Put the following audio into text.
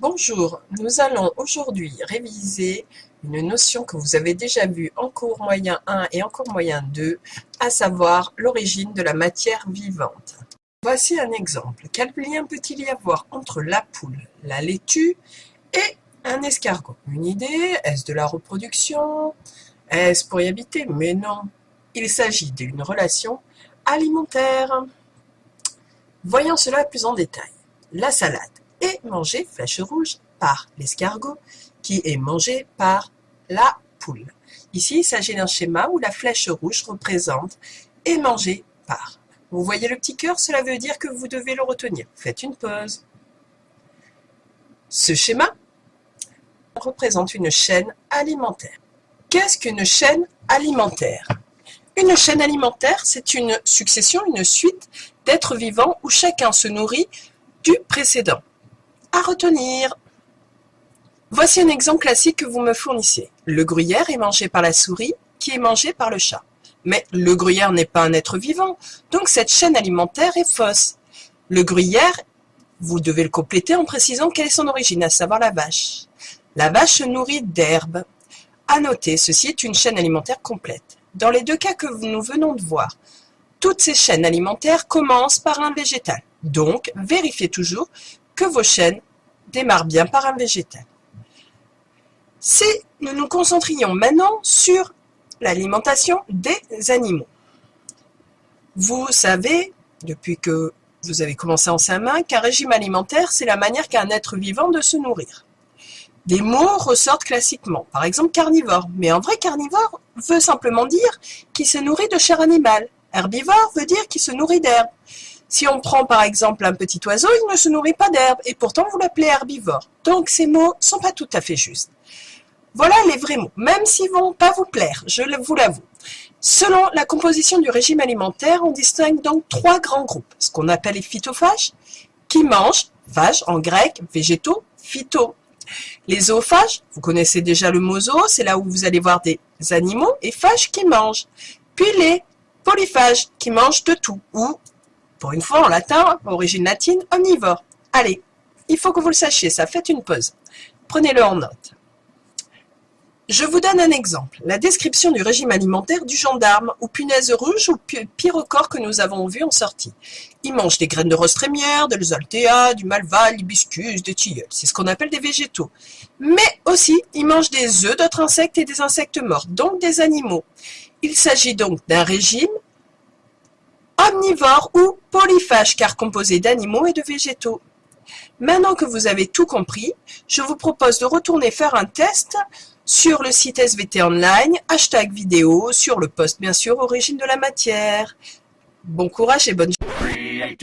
Bonjour, nous allons aujourd'hui réviser une notion que vous avez déjà vue en cours moyen 1 et en cours moyen 2, à savoir l'origine de la matière vivante. Voici un exemple. Quel lien peut-il y avoir entre la poule, la laitue et un escargot? Une idée? Est-ce de la reproduction? Est-ce pour y habiter? Mais non, il s'agit d'une relation alimentaire. Voyons cela plus en détail. La salade est mangée, flèche rouge, par l'escargot, qui est mangé par la poule. Ici, il s'agit d'un schéma où la flèche rouge représente est mangée par. Vous voyez le petit cœur, cela veut dire que vous devez le retenir. Faites une pause. Ce schéma représente une chaîne alimentaire. Qu'est-ce qu'une chaîne alimentaire? Une chaîne alimentaire, c'est une succession, une suite d'êtres vivants où chacun se nourrit du précédent. À retenir. Voici un exemple classique que vous me fournissez. Le gruyère est mangé par la souris, qui est mangé par le chat. Mais le gruyère n'est pas un être vivant, donc cette chaîne alimentaire est fausse. Le gruyère, vous devez le compléter en précisant quelle est son origine, à savoir la vache. La vache se nourrit d'herbe. À noter, ceci est une chaîne alimentaire complète. Dans les deux cas que nous venons de voir, toutes ces chaînes alimentaires commencent par un végétal. Donc, vérifiez toujours que vos chaînes démarrent bien par un végétal. Si nous nous concentrions maintenant sur l'alimentation des animaux. Vous savez, depuis que vous avez commencé en CM1, qu'un régime alimentaire, c'est la manière qu'a un être vivant de se nourrir. Des mots ressortent classiquement, par exemple carnivore, mais en vrai carnivore veut simplement dire qu'il se nourrit de chair animale. Herbivore veut dire qu'il se nourrit d'herbe. Si on prend par exemple un petit oiseau, il ne se nourrit pas d'herbe, et pourtant vous l'appelez herbivore. Donc ces mots ne sont pas tout à fait justes. Voilà les vrais mots, même s'ils ne vont pas vous plaire, je vous l'avoue. Selon la composition du régime alimentaire, on distingue donc trois grands groupes. Ce qu'on appelle les phytophages, qui mangent, phage en grec, végétaux, phyto. Les zoophages, vous connaissez déjà le mot zoo, c'est là où vous allez voir des animaux, et phages qui mangent. Puis les polyphages, qui mangent de tout, ou, pour une fois en latin, origine latine, omnivore. Allez, il faut que vous le sachiez, ça, faites une pause. Prenez-le en note. Je vous donne un exemple, la description du régime alimentaire du gendarme, ou punaise rouge, ou pyrocore que nous avons vu en sortie. Il mange des graines de rose trémière, de l'Altea, du malval, du l'hibiscus, des tilleuls. C'est ce qu'on appelle des végétaux. Mais aussi, il mange des œufs d'autres insectes et des insectes morts, donc des animaux. Il s'agit donc d'un régime omnivore ou polyphage, car composé d'animaux et de végétaux. Maintenant que vous avez tout compris, je vous propose de retourner faire un test sur le site SVT Online, #vidéo, sur le post bien sûr, origine de la matière. Bon courage et bonne journée.